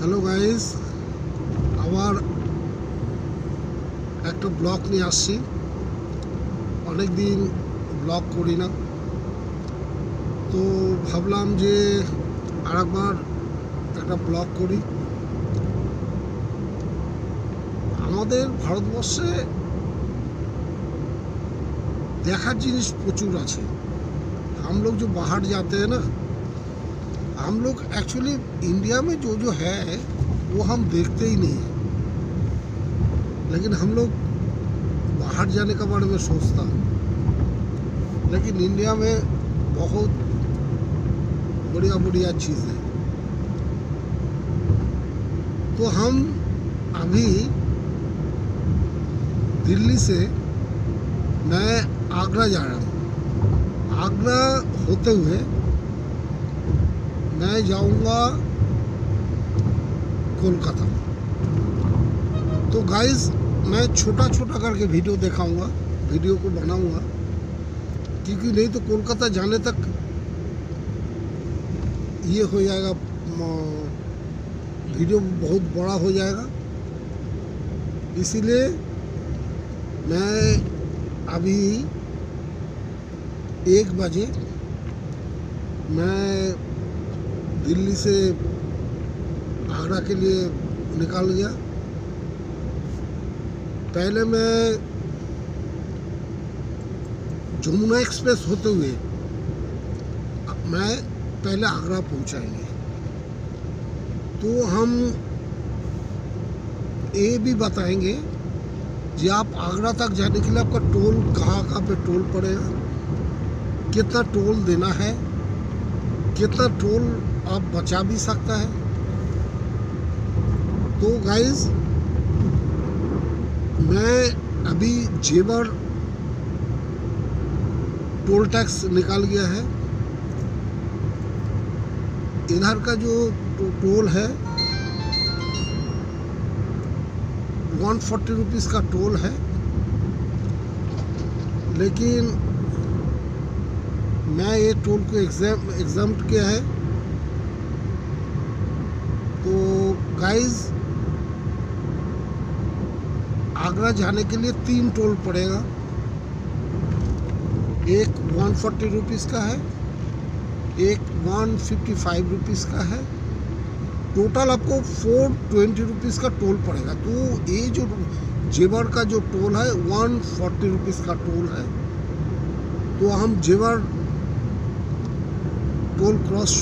Hello guys, আবার একটা blog নিয়ে আসছি। অনেক দিন ব্লগ করি না, তো ভাবলাম যে আরেকবার একটা ব্লগ করি। আমাদের ভারতবর্ষে দেখার জিনিস প্রচুর আছে। हम लोग जो बाहर जाते हैं ना, हम लोग एक्चुअली इंडिया में जो है वो हम देखते ही नहीं है, लेकिन हम लोग बाहर जाने का बारे में सोचता है। लेकिन इंडिया में बहुत बढ़िया बढ़िया चीज़ है। तो हम अभी दिल्ली से मैं आगरा जा रहा हूँ। आगरा होते हुए मैं जाऊंगा कोलकाता। तो गाइस, मैं छोटा छोटा करके वीडियो दिखाऊंगा, वीडियो को बनाऊंगा, क्योंकि नहीं तो कोलकाता जाने तक ये हो जाएगा, वीडियो बहुत बड़ा हो जाएगा। इसीलिए मैं अभी 1 बजे मैं दिल्ली से आगरा के लिए निकल गया। पहले मैं जमुना एक्सप्रेस होते हुए मैं पहले आगरा पहुंचाएंगे। तो हम ये भी बताएंगे कि आप आगरा तक जाने के लिए आपका टोल कहाँ पे टोल पड़ेगा, कितना टोल देना है, कितना टोल आप बचा भी सकता है। तो गाइस, मैं अभी जेवर टोल टैक्स निकाल गया है। इधर का जो टोल है 140 रुपीज़ का टोल है, लेकिन मैं ये टोल को एग्जाम्प्ट किया है। तो गाइस, आगरा जाने के लिए 3 टोल पड़ेगा। एक 140 रुपीज़ का है, एक 155 रुपीज़ का है। टोटल आपको 420 रुपीज़ का टोल पड़ेगा। तो ये जो जेवर का जो टोल है 140 रुपीज़ का टोल है। तो हम जेवर टोल क्रॉस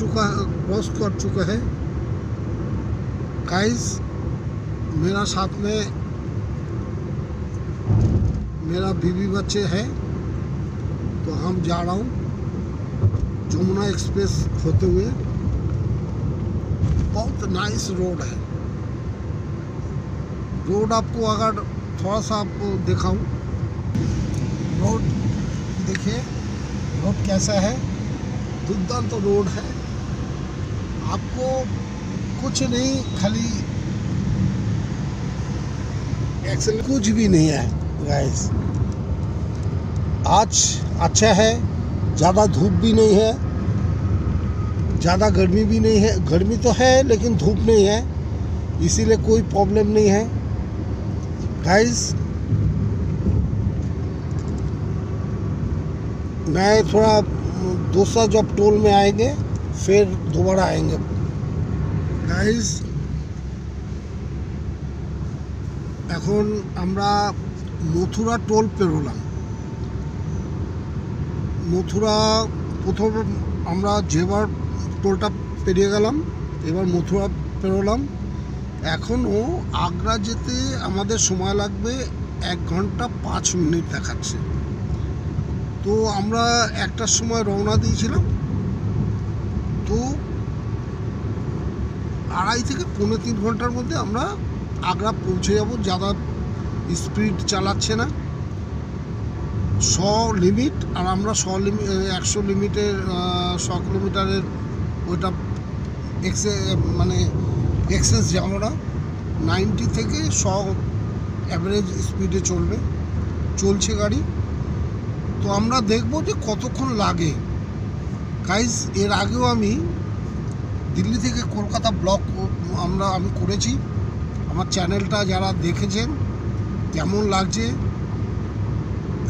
कर चुका है। गाइस, मेरा साथ में मेरा बीवी बच्चे हैं, तो हम जा रहा हूँ जमुना एक्सप्रेस होते हुए। बहुत नाइस रोड है। रोड आपको अगर थोड़ा सा आपको दिखाऊं, रोड देखिए, रोड कैसा है। दुर्दांत तो रोड है। आपको कुछ नहीं, खाली एक्सीडेंट कुछ भी नहीं है। गाइस, आज अच्छा है, ज़्यादा धूप भी नहीं है, ज़्यादा गर्मी भी नहीं है। गर्मी तो है लेकिन धूप नहीं है, इसीलिए कोई प्रॉब्लम नहीं है। गाइस, मैं थोड़ा दूसरा जब टोल में आएंगे फिर दोबारा आएंगे। गाइस, এখন আমরা মথুরা টোল পেরোলাম। মথুরা প্রথম আমরা যেবার টোলটা পেরিয়ে গেলাম, এবার মথুরা পেরোলাম। এখনও আগ্রা যেতে আমাদের সময় লাগবে 1 ঘন্টা 5 মিনিট দেখাচ্ছে। তো আমরা 1টার সময় রওনা দিয়েছিলাম, তো 2.5 থেকে 3.25 ঘন্টার মধ্যে আমরা আগ্রা পৌঁছে যাব। ज़्यादा স্পিড চালাচ্ছে না, 100 লিমিট। আর আমরা 100 লিমিটের 100 কিলোমিটারের ওইটা এক্সেস যাব না। 90 থেকে 100 অ্যাভারেজ স্পিডে চলছে গাড়ি। তো আমরা দেখব যে কতক্ষণ লাগে। গাইজ, এর আগেও আমি দিল্লি থেকে কলকাতা ব্লগ আমি করেছি। আমার চ্যানেলটা যারা দেখেছেন কেমন লাগছে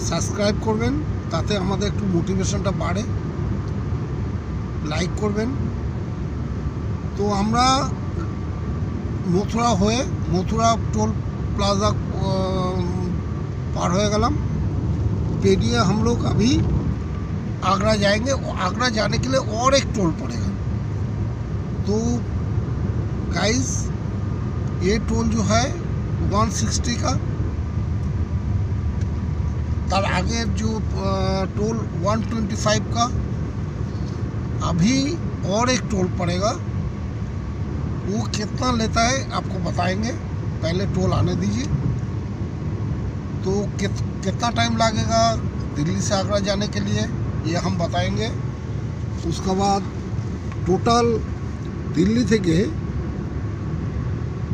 সাবস্ক্রাইব করবেন, তাতে আমাদের একটু মোটিভেশনটা বাড়ে। লাইক করবেন। তো আমরা मथुरा टोल प्लाजा पार हो गलम। पेरिए हम लोग अभी आगरा जाएंगे और आगरा जाने के लिए और एक टोल पड़ेगा। तो गाइस ये टोल जो है 160 का, तर आगे जो टोल 125 का, अभी और एक टोल पड़ेगा। वो कितना लेता है आपको बताएंगे, पहले टोल आने दीजिए। तो कितना टाइम लगेगा दिल्ली से आगरा जाने के लिए ये हम बताएंगे। उसके बाद टोटल दिल्ली থেকে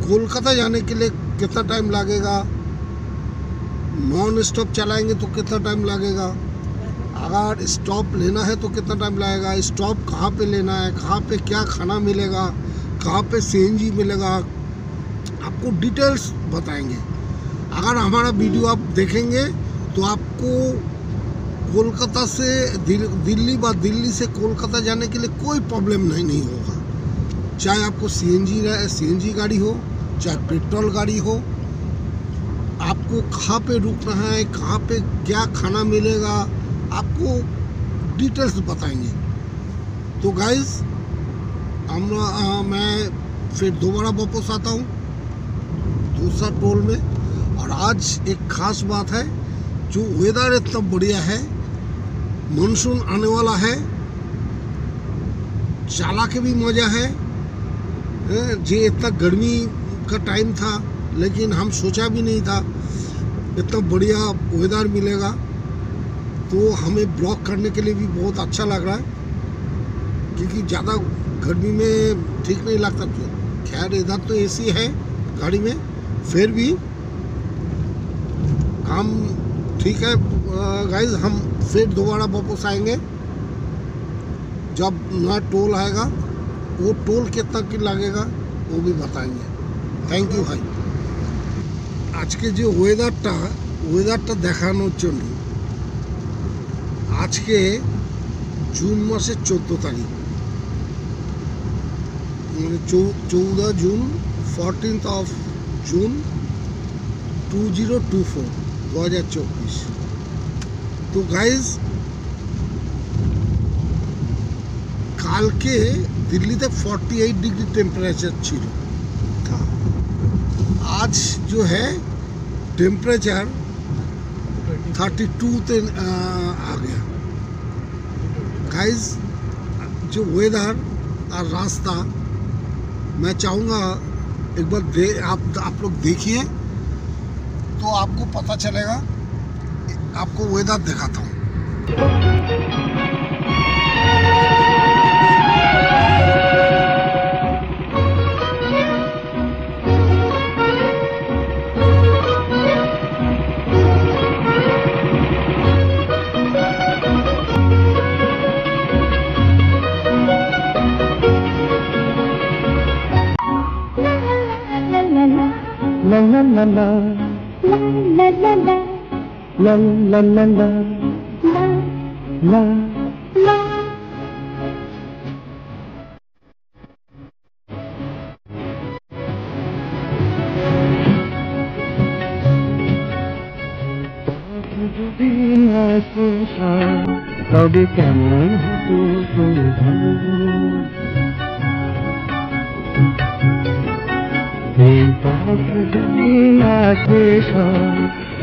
कोलकाता जाने के लिए कितना टाइम लगेगा, नॉन स्टॉप चलाएंगे तो कितना टाइम लगेगा, अगर स्टॉप लेना है तो कितना टाइम लगेगा, स्टॉप कहाँ पे लेना है, कहाँ पे क्या खाना मिलेगा, कहाँ पे सीएनजी मिलेगा, आपको डिटेल्स बताएंगे। अगर हमारा वीडियो आप देखेंगे तो आपको कोलकाता से दिल्ली से कोलकाता जाने के लिए कोई प्रॉब्लम नहीं होगा। चाहे आपको सीएनजी गाड़ी हो, चाहे पेट्रोल गाड़ी हो, आपको कहाँ पे रुकना है, कहाँ पे क्या खाना मिलेगा, आपको डिटेल्स बताएंगे। तो गाइस मैं फिर दोबारा वापस आता हूँ दूसरा टोल में। और आज एक ख़ास बात है, जो वेदर इतना बढ़िया है, मानसून आने वाला है, चला के भी मज़ा है। जे इतना गर्मी का टाइम था, लेकिन हम सोचा भी नहीं था इतना बढ़िया वेदर मिलेगा। तो हमें ब्लॉग करने के लिए भी बहुत अच्छा लग रहा है, क्योंकि ज़्यादा गर्मी में ठीक नहीं लगता। खैर इधर तो एसी है गाड़ी में, फिर भी काम ठीक है। गाइस हम फिर दोबारा वापस आएंगे जब नया टोल आएगा। वो टोल कितना की लगेगा वो भी बताएंगे। थैंक यू भाई। आज के जो वेदारটা দেখানোর জন্য আজকে জুন মাসের 14 তারিখ, মানে 14 জুন 14th of June 2024। तो गाइज কালকে দিল্লিতে 48 डिग्री टेम्परेचर था। आज जो है टेम्परेचर 32 पे आ गया। गाइज जो वेदर और रास्ता मैं चाहूँगा एक बार आप लोग देखिए तो आपको पता चलेगा। आपको वेदर दिखाता हूँ। La la la la la la la la la la la la la। তবে কেমন হতো তুমি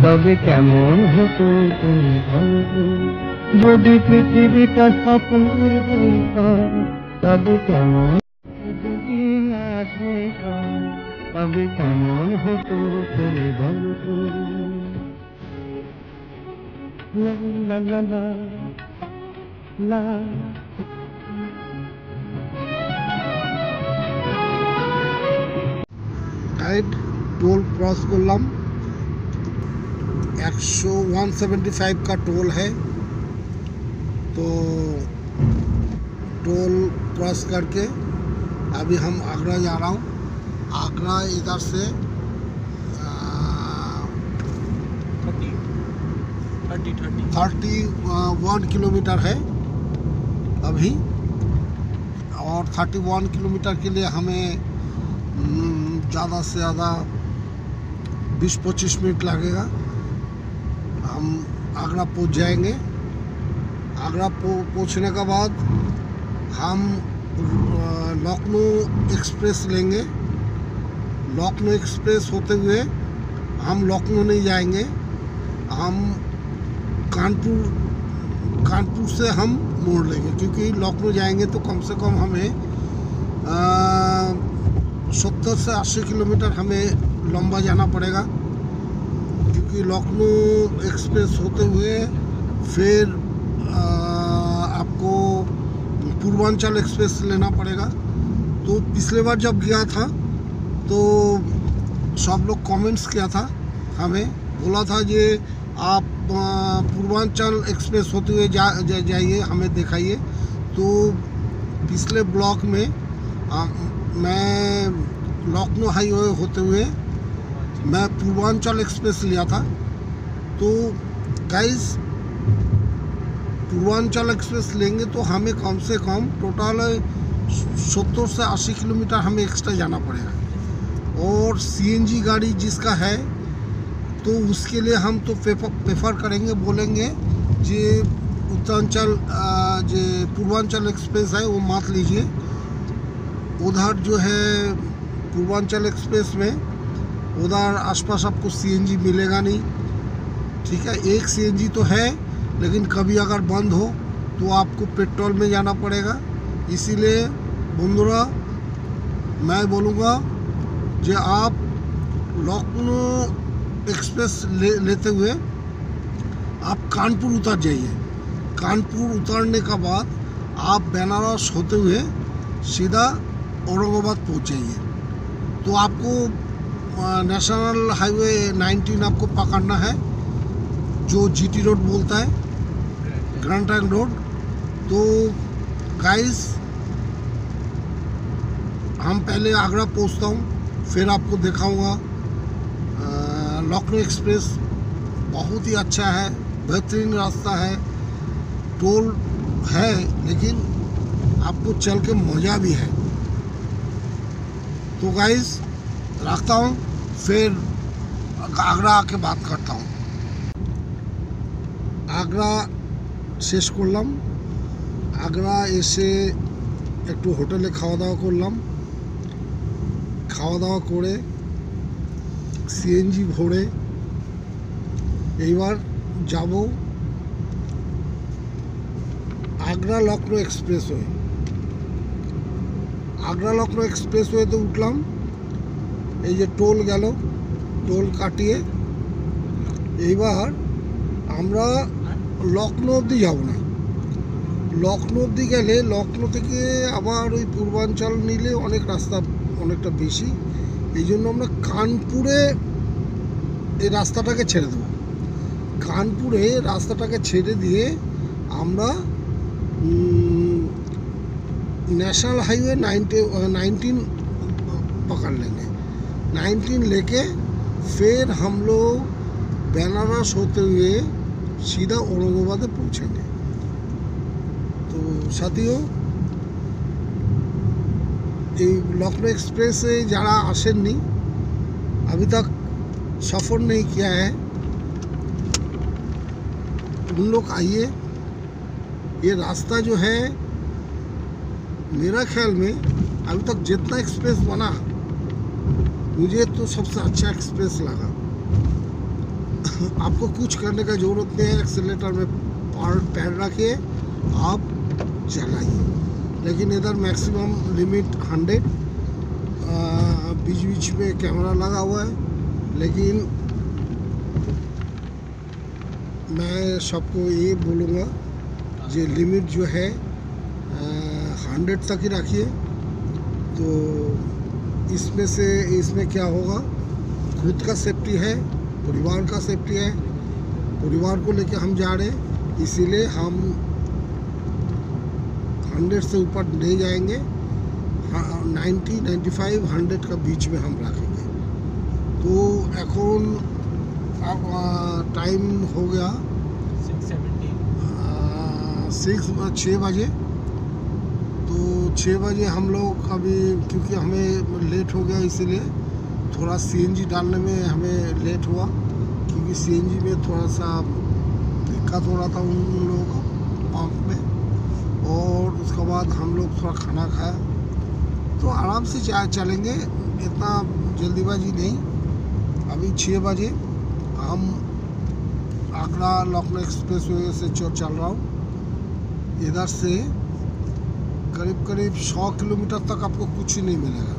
তবে কেমন হতো তুমি যদি পৃথিবীটা স্বপ্নের হইতাম, তবে কেমন তবে কেমন হতো তুমি বলতো। লা লা লা লা। टोल क्रॉस करलाम 175 का टोल है। तो टोल क्रॉस करके अभी हम आगरा जा रहा हूँ। आगरा इधर से 31 किलोमीटर है अभी, और 31 किलोमीटर के लिए हमें ज़्यादा से ज़्यादा 20-25 मिनट लगेगा। हम आगरा पहुंच जाएंगे। आगरा पहुंचने के बाद हम लखनऊ एक्सप्रेस लेंगे। लखनऊ एक्सप्रेस होते हुए हम लखनऊ नहीं जाएंगे, हम कानपुर से हम मोड़ लेंगे, क्योंकि लखनऊ जाएंगे तो कम से कम हमें 70 से 80 किलोमीटर हमें लंबा जाना पड़ेगा, क्योंकि लखनऊ एक्सप्रेस होते हुए फिर आपको पूर्वांचल एक्सप्रेस लेना पड़ेगा। तो पिछले बार जब गया था तो सब लोग कमेंट्स किया था, हमें बोला था कि आप पूर्वांचल एक्सप्रेस होते हुए जाइए, हमें दिखाइए। तो पिछले ब्लॉग में मैं लखनऊ हाईवे होते हुए मैं पूर्वांचल एक्सप्रेस लिया था। तो गाइस, पूर्वांचल एक्सप्रेस लेंगे तो हमें कम से कम टोटल 70 से 80 किलोमीटर हमें एक्स्ट्रा जाना पड़ेगा। और सीएनजी गाड़ी जिसका है तो उसके लिए हम तो प्रेफर करेंगे, बोलेंगे जे उत्तरांचल जो पूर्वांचल एक्सप्रेस है वो मत लीजिए। उधर जो है पूर्वांचल एक्सप्रेस में उधर आसपास आपको सीएनजी मिलेगा नहीं, ठीक है। एक सीएनजी तो है, लेकिन कभी अगर बंद हो तो आपको पेट्रोल में जाना पड़ेगा। इसीलिए बंधुरा मैं बोलूँगा कि आप लखनऊ एक्सप्रेस लेते हुए आप कानपुर उतर जाइए। कानपुर उतरने के बाद आप बनारस होते हुए सीधा औरंगाबाद पहुंच जाइए। तो आपको नेशनल हाईवे 19 आपको पकड़ना है, जो जीटी रोड बोलता है, ग्रैंड ट्रंक रोड। तो गाइस, हम पहले आगरा पहुंचता हूं, फिर आपको दिखाऊंगा। लखनऊ एक्सप्रेस बहुत ही अच्छा है, बेहतरीन रास्ता है, टोल है, लेकिन आपको चल के मज़ा भी है। तो गाइस, रखता हूँ, फिर आगरा आके बात करता हूँ। आगरा শেষ করলাম। আগ্রা এসে একটু হোটেলে খাওয়া দাওয়া করলাম। খাওয়া দাওয়া করে সিএনজি ভরে এইবার যাব আগ্রা লখনউ এক্সপ্রেসওয়ে। আগ্রা লখনউ এক্সপ্রেসওয়েতে উঠলাম, এই যে টোল গেল, টোল কাটিয়ে এইবার আমরা লখনউ অবধি যাব না। লখনউ অবধি গেলে লখনউ থেকে আবার ওই পূর্বাঞ্চল নিলে অনেক রাস্তা অনেকটা বেশি, এই জন্য আমরা কানপুরে এই রাস্তাটাকে ছেড়ে দেবো। কানপুরে রাস্তাটাকে ছেড়ে দিয়ে আমরা नेशनल हाईवे 19 पकड़ लेंगे। 19 लेके फिर हम लोग बनारस होते हुए सीधा औरंगाबाद पहुँचेंगे। तो साथियों, ये लखनऊ एक्सप्रेस से जरा आसेननी, अभी तक सफ़र नहीं किया है, उन लोग आइए। ये रास्ता जो है मेरा ख्याल में अभी तक जितना एक्सप्रेस बना मुझे तो सबसे अच्छा एक्सप्रेस लगा। आपको कुछ करने का ज़रूरत नहीं है, एक्सीलेटर में पैर रखिए, आप चलाइए। लेकिन इधर मैक्सिमम लिमिट 100, बीच बीच में कैमरा लगा हुआ है, लेकिन मैं सबको ये बोलूँगा ये लिमिट जो है 100 तक ही रखिए। तो इसमें क्या होगा, खुद का सेफ्टी है, परिवार का सेफ्टी है। परिवार को लेके हम जा रहे हैं, इसीलिए हम 100 से ऊपर नहीं जाएंगे। 90-95-100 का बीच में हम रखेंगे। तो এখন टाइम हो गया 6 बजे। तो 6 बजे हम लोग अभी, क्योंकि हमें लेट हो गया इसीलिए थोड़ा सीएनजी डालने में हमें लेट हुआ, क्योंकि सीएनजी में थोड़ा सा दिक्कत हो रहा था उन लोगों को पंप में। और उसके बाद हम लोग थोड़ा खाना खाया, तो आराम से चलेंगे, इतना जल्दीबाजी नहीं। अभी 6 बजे हम आगरा लखनऊ एक्सप्रेस वे से चल रहा हूँ। इधर से करीब करीब 100 किलोमीटर तक आपको कुछ नहीं मिलेगा।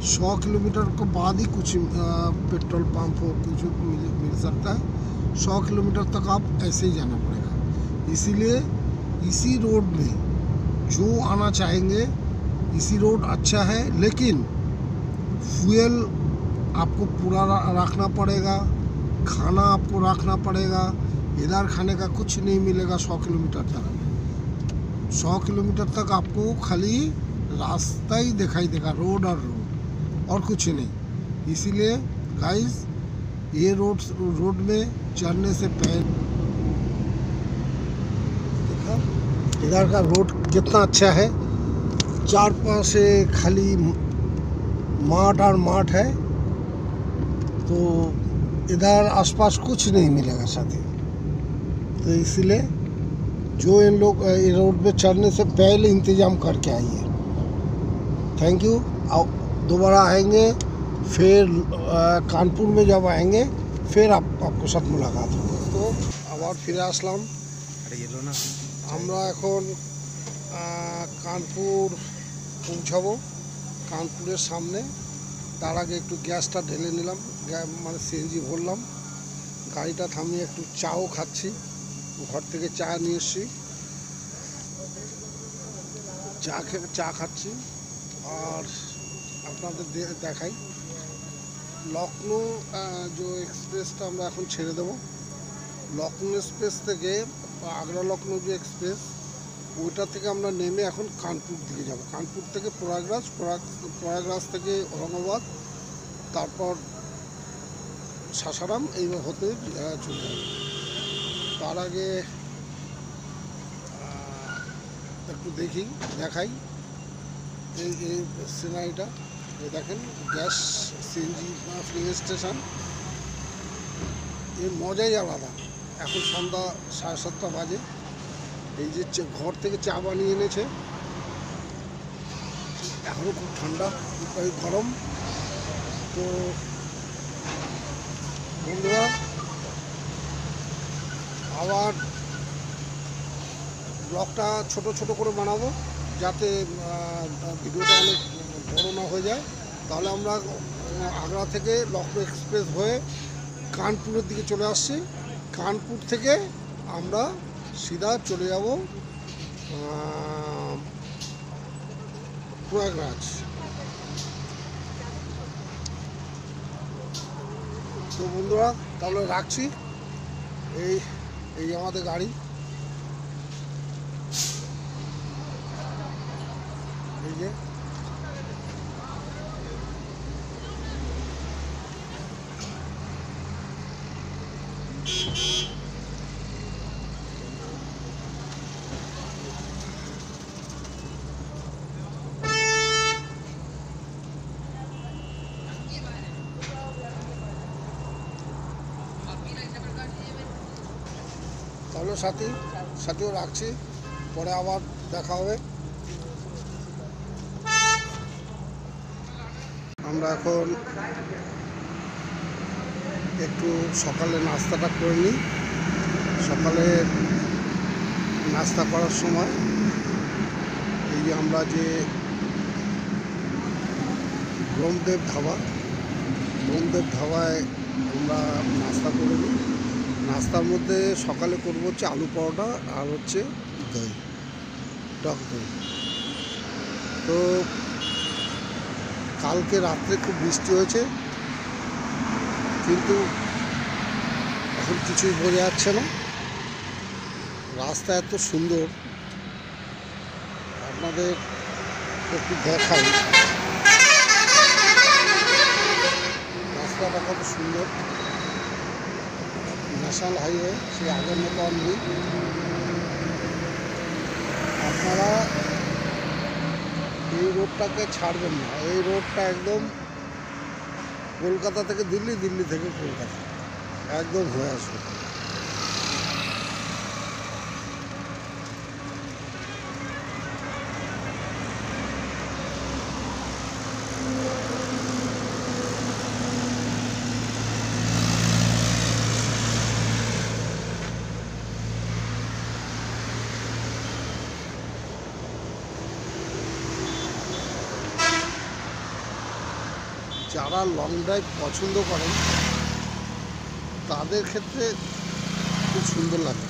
100 किलोमीटर के बाद ही कुछ पेट्रोल पंप और कुछ मिल सकता है। 100 किलोमीटर तक आप ऐसे ही जाना पड़ेगा। इसीलिए इसी रोड में जो आना चाहेंगे, इसी रोड अच्छा है, लेकिन फ्यूल आपको पूरा रखना पड़ेगा, खाना आपको रखना पड़ेगा। इधर खाने का कुछ नहीं मिलेगा 100 किलोमीटर तक। 100 किलोमीटर तक आपको खाली रास्ता ही दिखाई देगा, रोड और कुछ नहीं। इसीलिए गाइस, ये रोड में चढ़ने से पहले देखा इधर का रोड कितना अच्छा है। चार पांच से खाली माठ और माठ है, तो इधर आसपास कुछ नहीं मिलेगा साथी। तो इसलिए जो इन लोग रोड पे चढ़ने से पहले इंतज़ाम करके आइए। Thank you. दोबारा आएंगे फिर कानपुर में जब आएंगे फिर आपको साथ मुलाकात होगी। तो আবার ফিরে আসলাম। আমরা এখন কানপুর পৌঁছাবো। কানপুরের সামনে তার আগে একটু গ্যাসটা ঢেলে নিলাম, মানে সিএনজি ভরলাম। গাড়িটা থামিয়ে একটু চাও খাচ্ছি, ঘর থেকে চা নিয়ে এসেছি, চা খাচ্ছি। আর আপনাদের দেখাই লখনউ যে এক্সপ্রেসটা আমরা এখন ছেড়ে দেবো। লখনউ এক্সপ্রেস থেকে আগ্রা লখনউ যে এক্সপ্রেস, ওইটা থেকে আমরা নেমে এখন কানপুর দিকে যাব। কানপুর থেকে প্রয়াগরাজ থেকে ঔরঙ্গাবাদ, তারপর সাসারাম, এই হতে চলে যাব। তার আগে একটু দেখাই এই সিনারিটা। দেখেন গ্যাস সিএনজি ফিলিং স্টেশন, এর মজাই আলাদা। এখন সন্ধ্যা 7:30 বাজে। এই যে ঘর থেকে চা বানিয়ে এনেছে, এখনও খুব ঠান্ডা, গরম। তো বন্ধুরা, আবার ব্লগটা ছোট করে বানাবো, যাতে ভিডিওটা অনেক বড় না হয়ে যায়। তাহলে আমরা আগ্রা থেকে লখনউ এক্সপ্রেস হয়ে কানপুরের দিকে চলে আসছি। কানপুর থেকে আমরা সিধা চলে যাব প্রয়াগরাজ। তো বন্ধুরা, তাহলে রাখছি। এই আমাদের গাড়ি, এই যে তাহলে সাথীও রাখছি, পরে আবার দেখা হবে। আমরা এখন একটু সকালে নাস্তাটা করে নিই। সকালে নাস্তা করার সময় এই যে আমরা যে ব্রহ্মদেব ধাবায় আমরা নাস্তা করে নিই। নাস্তার মধ্যে সকালে করবো হচ্ছে আলু পরোটা আর হচ্ছে দই, টক দই। তো কালকে রাত্রে খুব বৃষ্টি হয়েছে, কিন্তু এখন কিছুই বোঝা যাচ্ছে না। রাস্তা এত সুন্দর, আপনাদের একটু দেখাই রাস্তাটা কত সুন্দর। ন্যাশনাল হাইওয়ে সে আগের মতো আর নেই। আপনারা এই রোডটাকে ছাড়বেন না। এই রোডটা একদম কলকাতা থেকে দিল্লি, দিল্লি থেকে কলকাতা একদম হয়ে আসবে। যারা লং ড্রাইভ পছন্দ করেন তাদের ক্ষেত্রে খুব সুন্দর লাগে।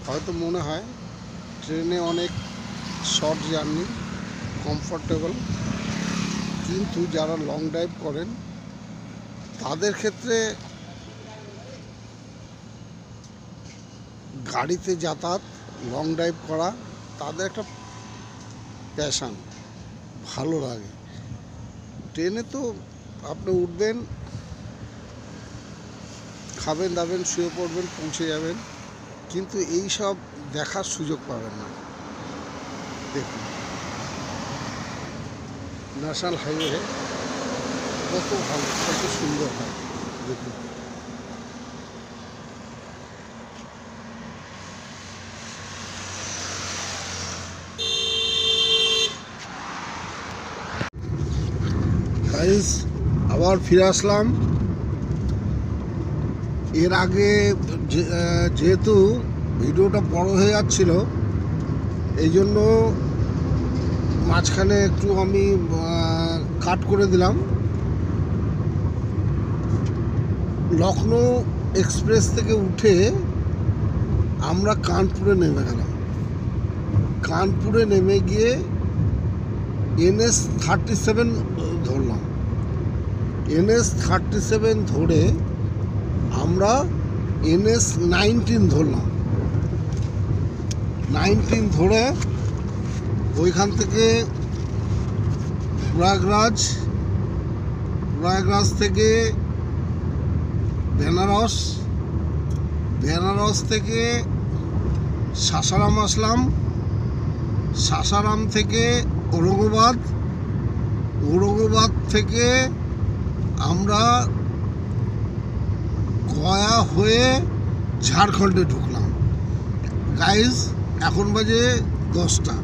হয়তো মনে হয় ট্রেনে অনেক শর্ট জার্নি, কমফোর্টেবল, কিন্তু যারা লং ড্রাইভ করেন তাদের ক্ষেত্রে গাড়িতে যাতায়াত, লং ড্রাইভ করা তাদের একটা প্যাশান, ভালো লাগে। ট্রেনে তো আপনি উঠবেন, খাবেন দাবেন, শুয়ে পড়বেন, পৌঁছে যাবেন, কিন্তু এই সব দেখার সুযোগ পাবেন না। দেখুন ন্যাশনাল হাইওয়ে কত ভালো, কত সুন্দর হয়। দেখুন গাইস, আবার ফিরে আসলাম। এর আগে যেহেতু ভিডিওটা বড় হয়ে যাচ্ছিল, এই জন্য মাঝখানে একটু আমি কাট করে দিলাম। লখনৌ এক্সপ্রেস থেকে উঠে আমরা কানপুরে নেমে গেলাম। কানপুরে নেমে গিয়ে NS-37 ধরলাম। NS-37 ধরে আমরা NS-19 ধরলাম। 19 ধরে ওইখান থেকে প্রয়াগরাজ থেকে বেনারস থেকে সাসারাম আসলাম। সাসারাম থেকে ঔরঙ্গাবাদ থেকে আমরা গয়া হয়ে ঝাড়খণ্ডে ঢুকলাম। গাইজ এখন বাজে 10টা।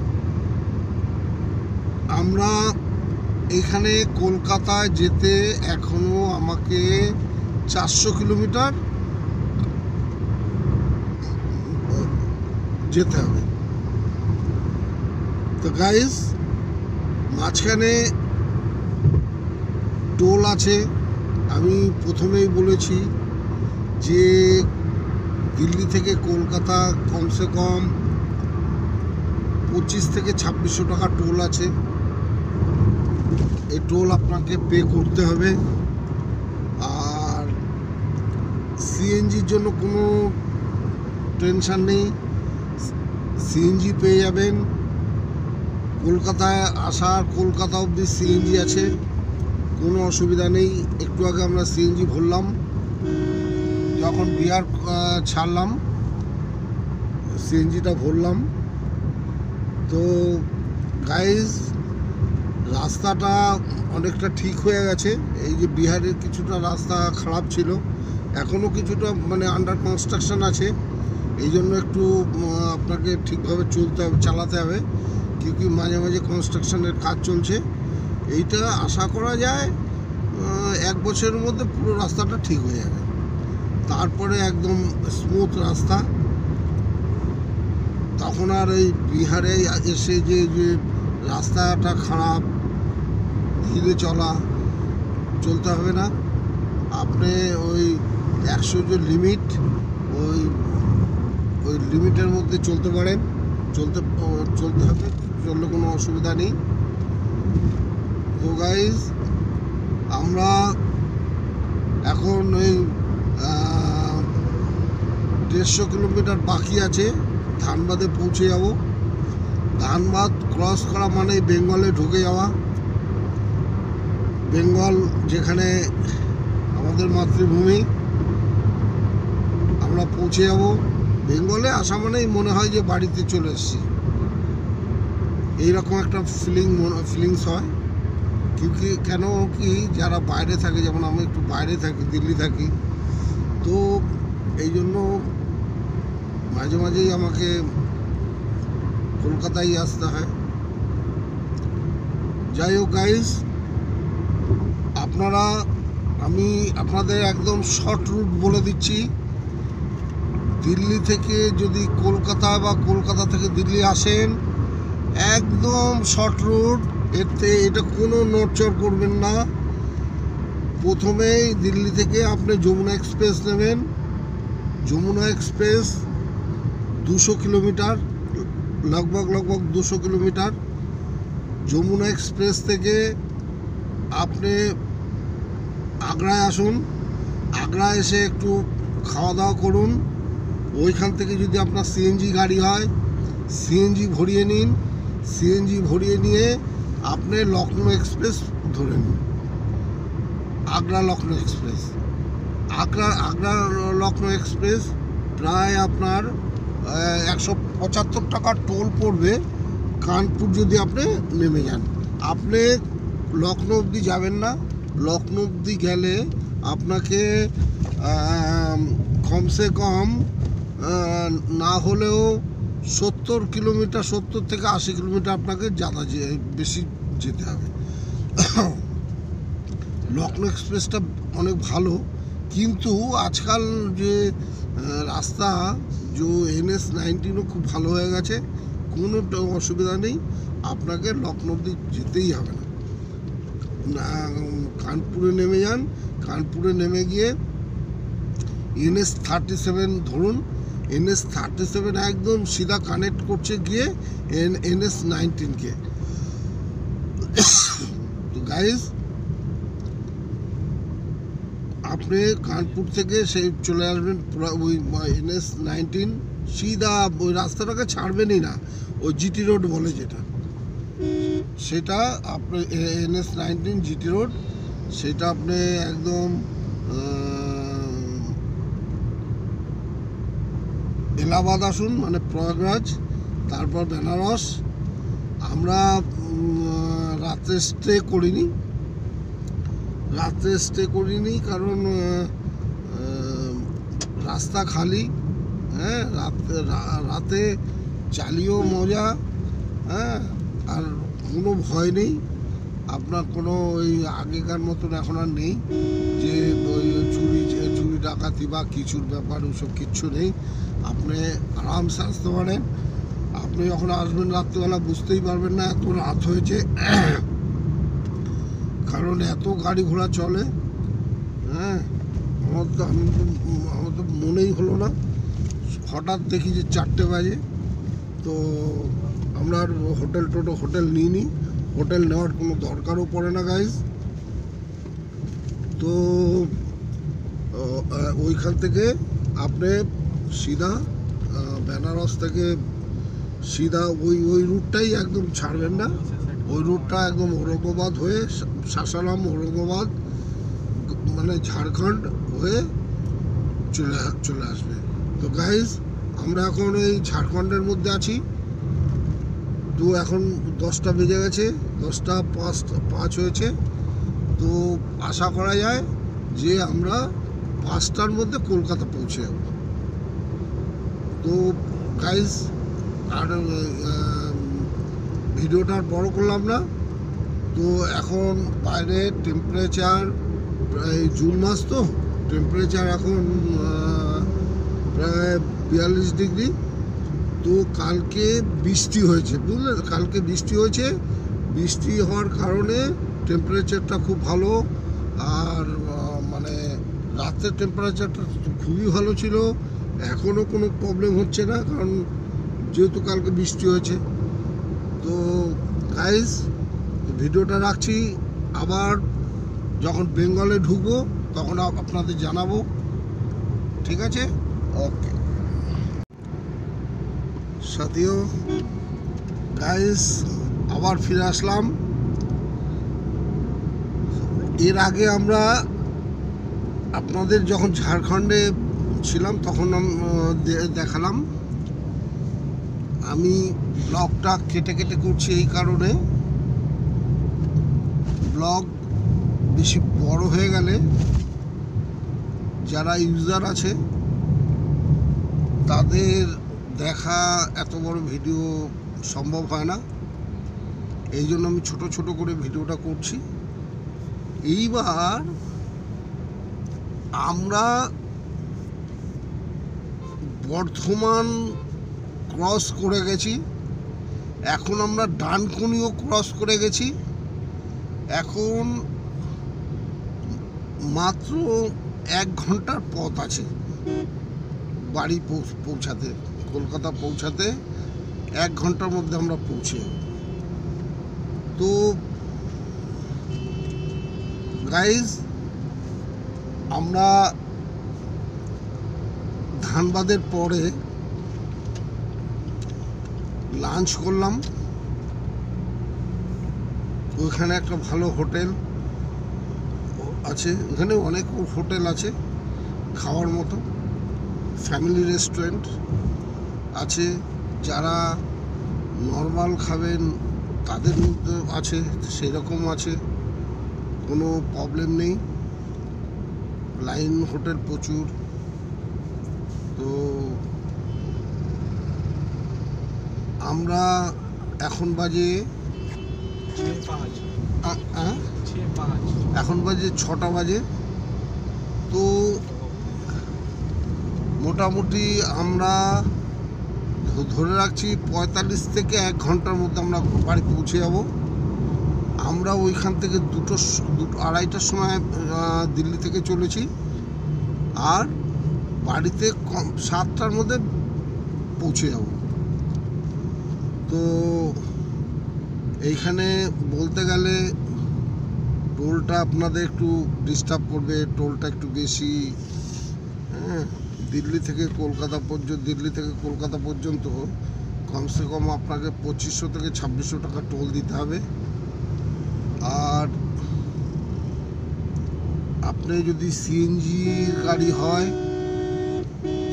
আমরা এখানে কলকাতায় যেতে এখনো আমাকে 400 কিলোমিটার যেতে হবে। তো গাইজ মাঝখানে টোল আছে। আমি প্রথমেই বলেছি যে দিল্লি থেকে কলকাতা কমসে কম 25 থেকে 2600 টাকা টোল আছে। এই টোল আপনাকে পে করতে হবে। আর সিএনজির জন্য কোনো টেনশান নেই, সিএনজি পেয়ে যাবেন। কলকাতায় আসার কলকাতা অবধি সিএনজি আছে, কোনো অসুবিধা নেই। একটু আগে আমরা সিএনজি ভরলাম, যখন বিহার ছাড়লাম সিএনজিটা ভরলাম। তো গাইজ রাস্তাটা অনেকটা ঠিক হয়ে গেছে। এই যে বিহারের কিছুটা রাস্তা খারাপ ছিল, এখনও কিছুটা মানে আন্ডার কনস্ট্রাকশন আছে। এই জন্য একটু আপনাকে ঠিকভাবে চালাতে হবে, কি মাঝে মাঝে কনস্ট্রাকশনের কাজ চলছে। এইটা আশা করা যায় 1 বছরের মধ্যে পুরো রাস্তাটা ঠিক হয়ে যাবে। তারপরে একদম স্মুথ রাস্তা। তখন আর এই বিহারে এসে যে রাস্তাটা খারাপ, ধীরে চলতে হবে না। আপনি ওই 100 যে লিমিট, ওই লিমিটের মধ্যে চলতে পারেন। চলতে হবে, চললে কোনো অসুবিধা নেই। তো গাইজ আমরা এখন ওই 150 কিলোমিটার বাকি আছে, ধানবাদে পৌঁছে যাব। ধানবাদ ক্রস করা মানেই বেঙ্গলে ঢুকে যাওয়া। বেঙ্গল যেখানে আমাদের মাতৃভূমি, আমরা পৌঁছে যাব। বেঙ্গলে আসা মানেই মনে হয় যে বাড়িতে চলে এসেছি, এইরকম একটা ফিলিংস হয়। কেন কি যারা বাইরে থাকে, যেমন আমি একটু বাইরে থাকি, দিল্লি থাকি, তো এই জন্য মাঝে মাঝেই আমাকে কলকাতায় আসতে হয়। যাই হোক গাইস, আমি আপনাদের একদম শর্ট রুট বলে দিচ্ছি। দিল্লি থেকে যদি কলকাতা বা কলকাতা থেকে দিল্লি আসেন, একদম শর্ট রুট, এটা কোনো নড়চড় করবেন না। প্রথমেই দিল্লি থেকে আপনি যমুনা এক্সপ্রেস নেবেন। যমুনা এক্সপ্রেস 200 কিলোমিটার, লগভগ 200 কিলোমিটার। যমুনা এক্সপ্রেস থেকে আপনি আগ্রায় আসুন। আগ্রায় এসে একটু খাওয়া দাওয়া করুন। ওইখান থেকে যদি আপনার সিএনজি গাড়ি হয়, সিএনজি ভরিয়ে নিন। সিএনজি ভরিয়ে নিয়ে আপনি লখনৌ এক্সপ্রেস ধরে নিন। আগ্রা লখনৌ এক্সপ্রেস, আগ্রা লখনৌ এক্সপ্রেস প্রায় আপনার 175 টাকা টোল পড়বে কানপুর যদি আপনি নেমে যান। আপনি লখনৌ অবধি যাবেন না। লখনৌ অবধি গেলে আপনাকে কমসে কম না হলেও 70 কিলোমিটার, 70 থেকে 80 কিলোমিটার আপনাকে বেশি যেতে হবে। লখনৌ এক্সপ্রেসটা অনেক ভালো, কিন্তু আজকাল যে রাস্তা NS-19ও খুব ভালো হয়ে গেছে, কোনো অসুবিধা নেই। আপনাকে লখনৌ অবধি যেতেই হবে না। কানপুরে নেমে যান। কানপুরে নেমে গিয়ে NS-37 ধরুন। NS-37 একদম সিধা কানেক্ট করছে গিয়ে NS-19কে। তো গাইজ, আপনি কানপুর থেকে সেই চলে আসবেন ওই NS-19, সিধা ওই রাস্তাটাকে ছাড়বেনই না। ওই জিটি রোড বলে যেটা, সেটা আপনি NS-19 জিটি রোড, সেটা আপনি একদম এলাহাবাদ আসুন, মানে প্রয়াগরাজ, তারপর বেনারস। আমরা রাত্রে স্টে করিনি, কারণ রাস্তা খালি। হ্যাঁ, রাতে চালিয়েও মজা। হ্যাঁ, আর কোনো ভয় নেই। আপনার কোনো ওই আগেকার মতন এখন আর নেই যে ওই চুরি ডাকাতি বা কিছুর ব্যাপার, ওসব কিচ্ছু নেই। আপনি আরামসে আসতে পারেন। আপনি যখন আসবেন রাত্রিবেলা বুঝতেই পারবেন না এত রাত হয়েছে, কারণ এত গাড়ি ঘোড়া চলে। হ্যাঁ, আমার তো মনেই হলো না, হঠাৎ দেখি যে 4টে বাজে। তো আমরা আর হোটেল নিইনি, হোটেল নেওয়ার কোনো দরকারও পড়ে না গাইজ। তো ওইখান থেকে আপনি সিধা বেনারস থেকে সিধা ওই রুটটাই একদম ছাড়বেন না। ওই রুটটা একদম ঔরঙ্গাবাদ হয়ে, সাসারাম ঔরঙ্গাবাদ, মানে ঝাড়খণ্ড হয়ে চলে আসবে। তো গাইজ, আমরা এখন এই ঝাড়খণ্ডের মধ্যে আছি। তো এখন 10টা বেজে গেছে, 10টা 5 হয়েছে। তো আশা করা যায় যে আমরা 5টার মধ্যে কলকাতা পৌঁছে যাব। তো গাইজ, আর ভিডিওটা আর বড় করলাম না। তো এখন বাইরে টেম্পারেচার, প্রায় জুন মাস, তো টেম্পারেচার এখন প্রায় 42 ডিগ্রি। তো কালকে বৃষ্টি হয়েছে, বুঝলেন, কালকে বৃষ্টি হয়েছে। বৃষ্টি হওয়ার কারণে টেম্পারেচারটা খুব ভালো। আর মানে রাতের টেম্পারেচারটা খুবই ভালো ছিল। এখনও কোনো প্রবলেম হচ্ছে না, কারণ যেহেতু কালকে বৃষ্টি হয়েছে। তো গাইজ, ভিডিওটা রাখছি। আবার যখন বেঙ্গলে ঢুকবো তখন আপনাদের জানাবো। ঠিক আছে, ওকে সাথীও। গাইস আবার ফিরে আসলাম। এর আগে আমরা আপনাদের যখন ঝাড়খণ্ডে ছিলাম তখন দেখালাম। আমি ব্লগটা কেটে কেটে করছি এই কারণে, ব্লগ বেশি বড় হয়ে গেলে যারা ইউজার আছে তাদের দেখা এত বড় ভিডিও সম্ভব হয় না, এই জন্য আমি ছোট ছোট করে ভিডিওটা করছি। এইবার আমরা বর্ধমান ক্রস করে গেছি, এখন আমরা ডানকুনিও ক্রস করে গেছি। এখন মাত্র 1 ঘন্টার পথ আছে বাড়ি পৌঁছাতে, কলকাতা পৌঁছাতে 1 ঘন্টার মধ্যে আমরা পৌঁছে যাব। তো গাইজ আমরা ধানবাদের পরে লাঞ্চ করলাম, ওইখানে একটা ভালো হোটেল আছে, ওখানে অনেক হোটেল আছে খাওয়ার মতো, ফ্যামিলি রেস্টুরেন্ট আছে, যারা নর্মাল খাবেন তাদের মধ্যে আছে, সেরকম আছে, কোনো প্রবলেম নেই, লাইন হোটেল প্রচুর। তো আমরা এখন বাজে এখন বাজে 6টা বাজে। তো মোটামুটি আমরা ধরে রাখছি 45 থেকে 1 ঘন্টার মধ্যে আমরা বাড়ি পৌঁছে যাব। আমরা ওইখান থেকে 2-2:30টার সময় দিল্লি থেকে চলেছি, আর বাড়িতে 7টার মধ্যে পৌঁছে যাব। তো এইখানে বলতে গেলে টোলটা আপনাদের একটু ডিস্টার্ব করবে, টোলটা একটু বেশি। হ্যাঁ, দিল্লি থেকে কলকাতা পর্যন্ত কমসে কম আপনাকে 2500 থেকে 2600 টাকা টোল দিতে হবে। আর আপনি যদি সিএনজির গাড়ি হয়,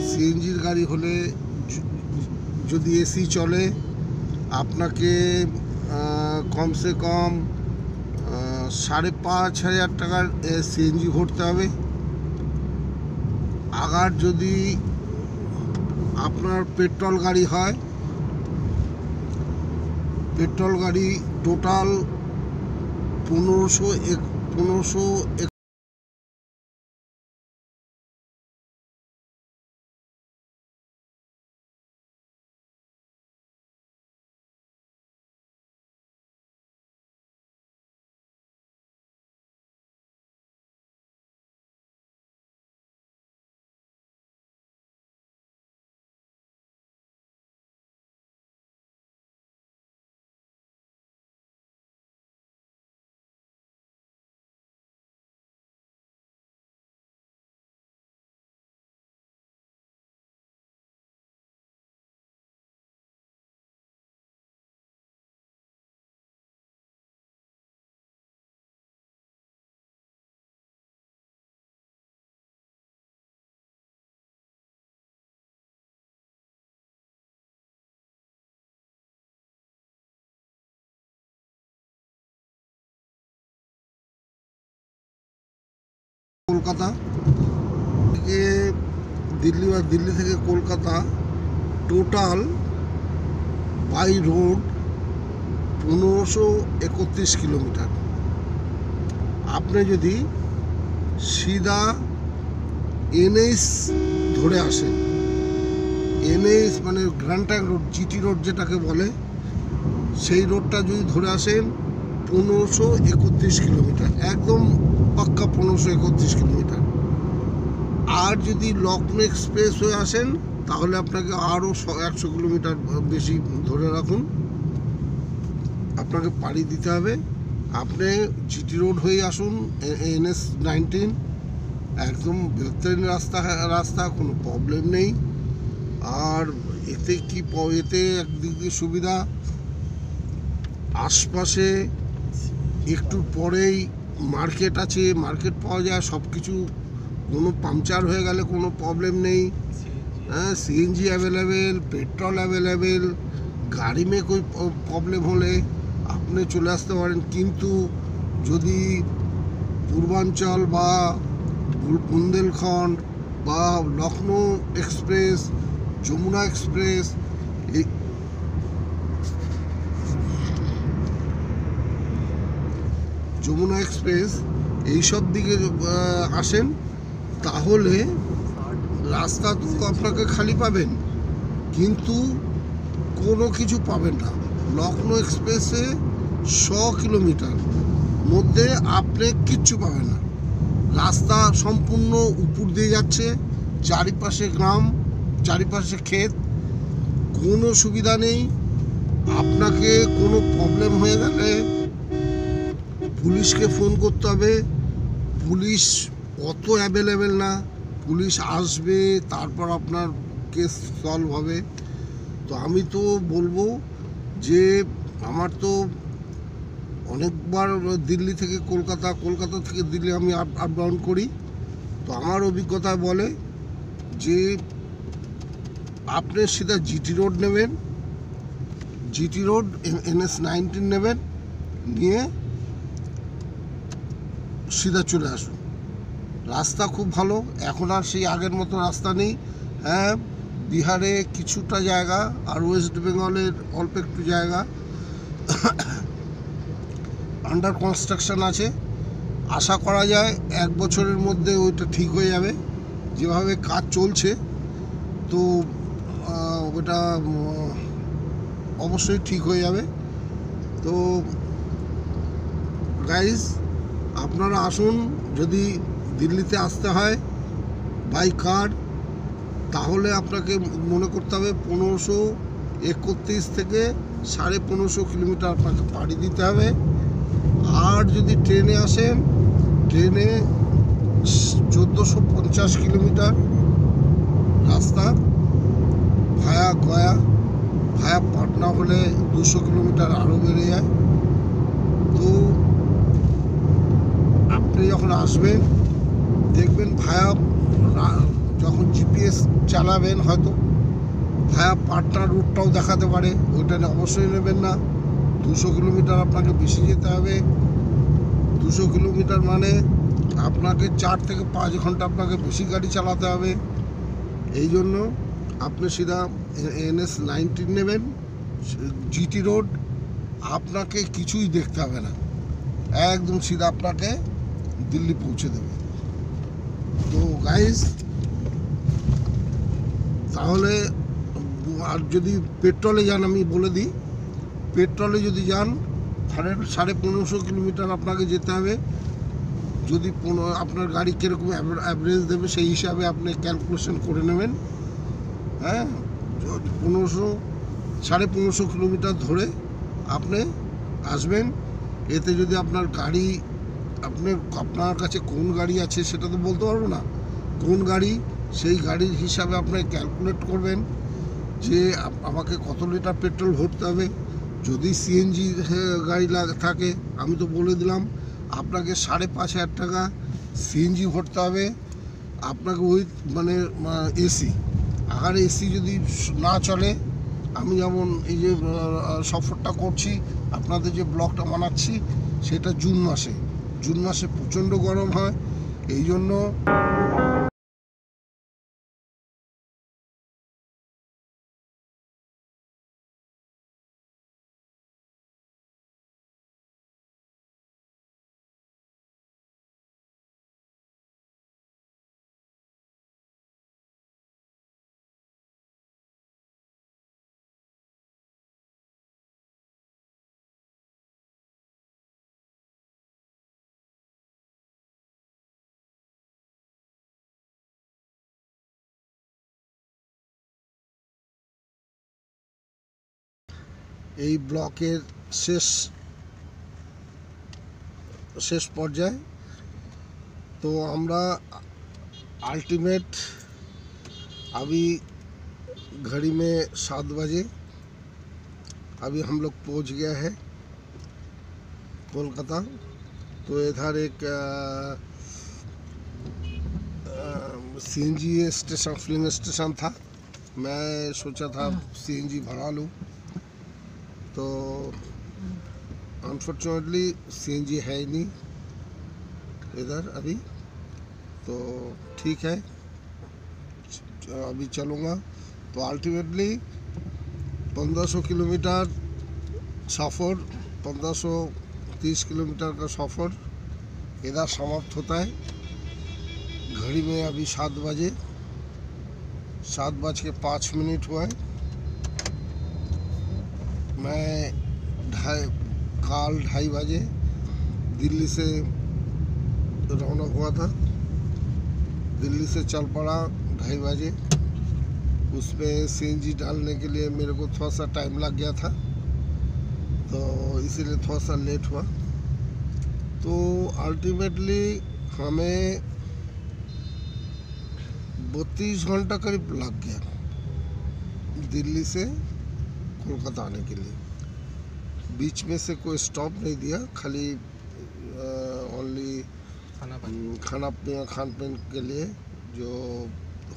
সিএনজির গাড়ি হলে যদি এসি চলে আপনাকে কমসে কম 5,500 টাকার সিএনজি ভরতে হবে। আগার যদি আপনার পেট্রোল গাড়ি হয়, পেট্রোল গাড়ি টোটাল 1500 কলকাতা থেকে দিল্লি বা দিল্লি থেকে Kolkata total by road 1531 kilometre. আপনি যদি সিধা এনএইচ ধরে আসেন, এনএইচ মানে Grand Trunk Road, GT Road যেটাকে বলে, সেই রোডটা যদি ধরে আসেন 1531 কিলোমিটার, একদম পাক্কা 1531 কিলোমিটার। আর যদি লখনৌ এক্সপ্রেস হয়ে আসেন তাহলে আপনাকে আরও 100 কিলোমিটার বেশি ধরে রাখুন, আপনাকে পাড়ি দিতে হবে। আপনি জিটি রোড হয়ে আসুন, NH-19 একদম বেহতরিন রাস্তা, কোনো প্রবলেম নেই। আর এতে একদিক দিয়ে সুবিধা, আশপাশে একটু পরেই মার্কেট আছে, মার্কেট পাওয়া যায় সব কিছু। কোনো পাংচার হয়ে গেলে কোনো প্রবলেম নেই। হ্যাঁ, सीएनजी अवेलेबल, पेट्रोल अवेलेबल। গাড়ি মে कोई প্রবলেম হলে আপনি চলে আসতে পারেন। কিন্তু যদি পূর্বাঞ্চল বা বুন্দেলখণ্ড বা লখনৌ এক্সপ্রেস, যমুনা এক্সপ্রেস, এই যমুনা এক্সপ্রেস এইসব দিকে আসেন, তাহলে রাস্তা তো আপনাকে খালি পাবেন, কিন্তু কোনো কিছু পাবেন না। লখনৌ এক্সপ্রেসে 100 কিলোমিটার মধ্যে আপনি কিচ্ছু পাবেন না। রাস্তা সম্পূর্ণ উপর দিয়ে যাচ্ছে, চারিপাশে গ্রাম, চারিপাশে ক্ষেত, কোনো সুবিধা নেই। আপনাকে কোনো প্রবলেম হয়ে গেলে পুলিশকে ফোন করতে হবে। পুলিশ অত অ্যাভেলেবেল না, পুলিশ আসবে তারপর আপনার কেস সলভ হবে। তো আমি তো বলবো যে আমার তো অনেকবার দিল্লি থেকে কলকাতা, কলকাতা থেকে দিল্লি আমি আপ ডাউন করি। তো আমার অভিজ্ঞতা বলে যে আপনি সিধা জিটি রোড নেবেন, জিটি রোড NS-19 নেবেন, নিয়ে সিধা চলে আসুন। রাস্তা খুব ভালো, এখন আর সেই আগের মতো রাস্তা নেই। হ্যাঁ, বিহারে কিছুটা জায়গা আর ওয়েস্ট বেঙ্গলের অল্প একটু জায়গা আন্ডার কনস্ট্রাকশন আছে। আশা করা যায় 1 বছরের মধ্যে ওইটা ঠিক হয়ে যাবে, যেভাবে কাজ চলছে। তো ওটা অবশ্যই ঠিক হয়ে যাবে। তো গাইজ, আপনারা আসুন। যদি দিল্লিতে আসতে হয় বাই কার, তাহলে আপনাকে মনে করতে হবে 1531 থেকে 1550 কিলোমিটার আপনাকে পাড়ি দিতে হবে। আর যদি ট্রেনে আসেন, ট্রেনে 1450 কিলোমিটার রাস্তা ভায়া গয়া, ভায়া পাটনা হলে 200 কিলোমিটার আরও বেড়ে যায়। তো আপনি যখন আসবেন দেখবেন ভায়া, যখন জিপিএস চালাবেন হয়তো ভায়া পাটনার রুটটাও দেখাতে পারে, ওইটা অবশ্যই নেবেন না। 200 কিলোমিটার আপনাকে বেশি যেতে হবে। 200 কিলোমিটার মানে আপনাকে 4 থেকে 5 ঘন্টা আপনাকে বেশি গাড়ি চালাতে হবে। এই জন্য আপনি সিধা NS-19 নেবেন, জিটি রোড। আপনাকে কিছুই দেখতে হবে না, একদম সিধা আপনাকে দিল্লি পৌঁছে দেবে। তো গাইজ, তাহলে আর যদি পেট্রোলে যান, আমি বলে দিই, পেট্রোলে যদি যান 1550 কিলোমিটার আপনাকে যেতে হবে। যদি আপনার গাড়ি কীরকম অ্যাভারেজ দেবে সেই হিসাবে আপনি ক্যালকুলেশন করে নেবেন। হ্যাঁ, 1550 কিলোমিটার ধরে আপনি আসবেন। এতে যদি আপনার গাড়ি, আপনার কাছে কোন গাড়ি আছে সেটা তো বলতে পারবো না, কোন গাড়ি, সেই গাড়ির হিসাবে আপনি ক্যালকুলেট করবেন যে আমাকে কত লিটার পেট্রোল ভরতে হবে। যদি CNG গাড়ি থাকে, আমি তো বলে দিলাম আপনাকে 5,500 টাকা CNG ভরতে হবে আপনাকে, ওই মানে এসি। আর এসি যদি না চলে, আমি যেমন এই যে সফরটা করছি, আপনাদের যে ব্লগটা বানাচ্ছি, সেটা জুন মাসে প্রচণ্ড গরম হয়। এই জন্য এই ব্লকের শেষ পর্যায়ে। तो আমরা अल्टीमेट अभी घड़ी में 7 बजे अभी हम लोग पहुंच गया है कोलकाता। तो इधर एक सीएनजी स्टेशन, फिलिंग स्टेशन था। मैं सोचा था सीएनजी भरा लूँ, तो अनफॉर्चुनेटली सीएनजी है ही नहीं इधर अभी। तो ठीक है, अभी चलूँगा। तो अल्टीमेटली 1500 किलोमीटर सफ़र, 1530 किलोमीटर का सफ़र इधर समाप्त होता है। घड़ी में अभी 7 बजे, 7:05 हुआ है। मैं काल 2:30 बजे दिल्ली से रवाना हुआ था। दिल्ली से चल पड़ा 2:30 बजे। उसमें सीएनजी डालने के लिए मेरे को थोड़ा सा टाइम लग गया था, तो इसीलिए थोड़ा सा लेट हुआ। तो अल्टीमेटली हमें 32 घंटा करीब लग गया दिल्ली से कोलकाता आने के लिए। बीच में से कोई स्टॉप नहीं दिया, खाली ओनली खाना पीना, खान पीन के लिए जो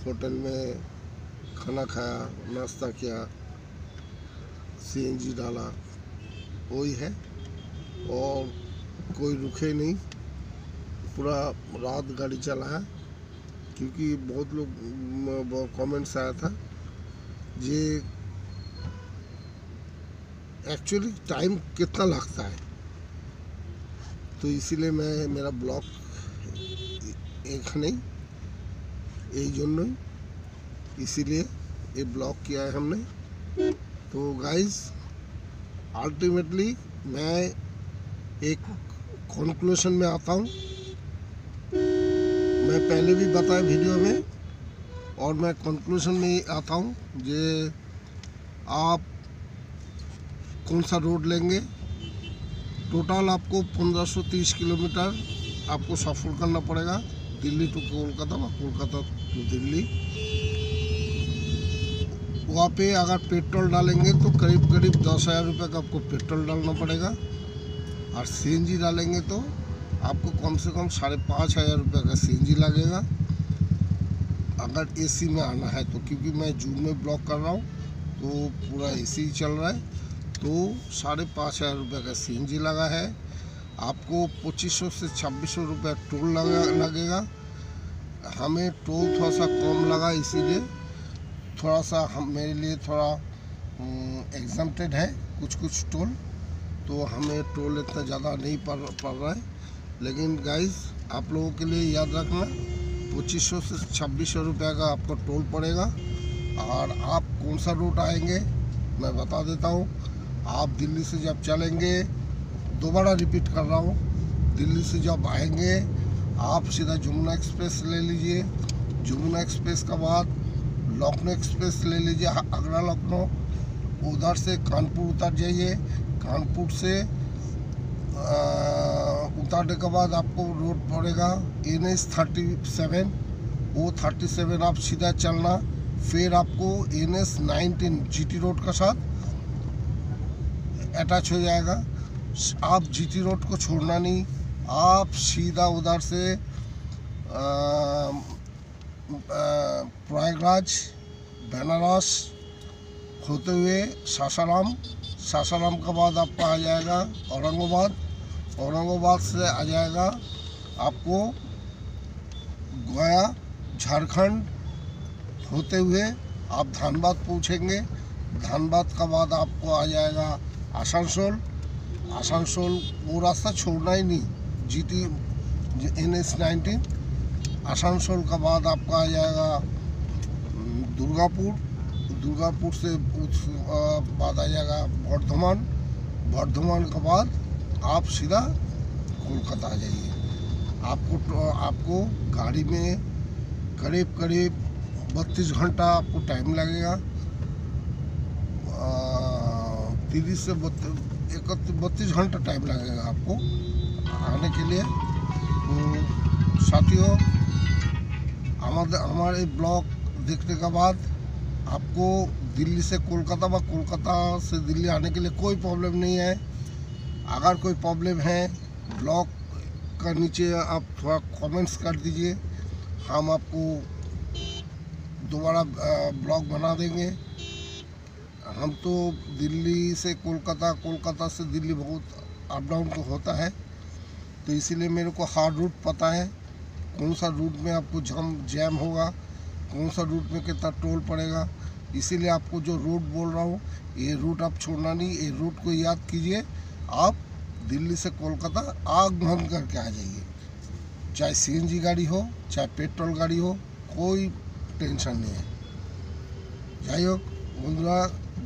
होटल में खाना खाया, नाश्ता किया, सीएनजी डाला, वही है। और कोई रुके नहीं, पूरा रात गाड़ी चलाया। क्योंकि बहुत लोग कमेंट्स आया था ये एक्चुअली टाइम कितना लगता है, तो इसीलिए मैं मेरा ब्लॉग এখানেই এই জন্যই इसीलिए ये ब्लॉग किया है हमने। तो गाइस अल्टीमेटली मैं एक कंक्लूजन में आता हूँ। मैं पहले भी बताया वीडियो में, और मैं कंक्लूजन में आता हूँ जे आप कौन सा रोड लेंगे। टोटल आपको 1530 किलोमीटर आपको सफ़र करना पड़ेगा, दिल्ली टू कोलकाता व कोलकाता टू दिल्ली। वहाँ पे अगर पेट्रोल डालेंगे तो करीब 10,000 रुपये का आपको पेट्रोल डालना पड़ेगा, और सीएनजी डालेंगे तो आपको कम से कम 5,500 रुपये का सीएनजी लगेगा अगर एसी में आना है तो। क्योंकि मैं जून में ब्लॉक कर रहा हूँ तो पूरा एसी ही चल रहा है, तो 5,500 रुपये का सीएनजी लगा है। आपको 2500 से 2600 रुपये टोल लगेगा। हमें टोल थोड़ा सा कम लगा, इसीलिए थोड़ा सा मेरे लिए थोड़ा एग्जम्प्टेड है कुछ टोल, तो हमें टोल इतना ज़्यादा नहीं पड़ रहा है। लेकिन गाइस आप लोगों के लिए याद रखना, 2500 से 2600 रुपये का आपको टोल पड़ेगा। और आप कौन सा रूट आएंगे मैं बता देता हूँ। आप दिल्ली से जब चलेंगे, दोबारा रिपीट कर रहा हूँ, दिल्ली से जब आएंगे आप सीधा जमुना एक्सप्रेस ले लीजिए। जमुना एक्सप्रेस के बाद लखनऊ एक्सप्रेस ले लीजिए, आगरा लखनऊ। उधर से कानपुर उतर जाइए। कानपुर से उतरने के बाद आपको रोड पड़ेगा NH 37। वो 37 आप सीधा चलना, फिर आपको NH 19 GT रोड का साथ अटैच हो जाएगा। आप GT रोड को छोड़ना नहीं, आप सीधा उधर से प्रयागराज, बनारस होते हुए सासाराम के बाद आपका आ जाएगा औरंगाबाद से आ जाएगा आपको गया, झारखंड होते हुए आप धनबाद पहुँचेंगे। धनबाद के बाद आपको आ जाएगा आसनसोल। वो रास्ता छोड़ना ही नहीं, GT NH 19। आसनसोल के बाद आपका आ जाएगा दुर्गापुर से बाद आ जाएगा बर्धमान के बाद आप सीधा कोलकाता आ जाइए। आपको गाड़ी में करीब 32 घंटा आपको टाइम लगेगा, 30 से 32 घंटा टाइम लगेगा आपको आने के लिए। तो साथियों, हमारे ब्लॉग देखने के बाद आपको दिल्ली से कोलकाता व कोलकाता से दिल्ली आने के लिए कोई प्रॉब्लम नहीं है। अगर कोई प्रॉब्लम है ब्लॉग का नीचे आप थोड़ा कमेंट्स कर दीजिए, हम आपको दोबारा ब्लॉग बना देंगे। हम तो दिल्ली से कोलकाता, कोलकाता से दिल्ली बहुत अप डाउन तो होता है, तो इसीलिए मेरे को हार्ड रूट पता है, कौन सा रूट में आपको जैम होगा, कौन सा रूट में कितना टोल पड़ेगा। इसीलिए आपको जो रूट बोल रहा हूँ, ये रूट आप छोड़ना नहीं, ये रूट को याद कीजिए। आप दिल्ली से कोलकाता आग बंद करके आ जाइए, चाहे सीएनजी गाड़ी हो चाहे पेट्रोल गाड़ी हो, कोई टेंशन नहीं है। যাই হোক বন্ধুরা,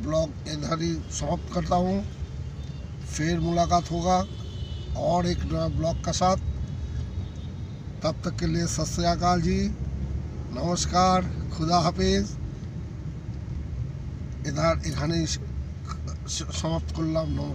ब्लॉग इधर ही समाप्त करता हूँ। फिर मुलाकात होगा और एक नया ब्लॉग का साथ। तब तक के लिए सत श्री अकाल जी, नमस्कार, खुदा हाफिज। इधर এখানেই সমাপ্ত করলাম, নমস্কার।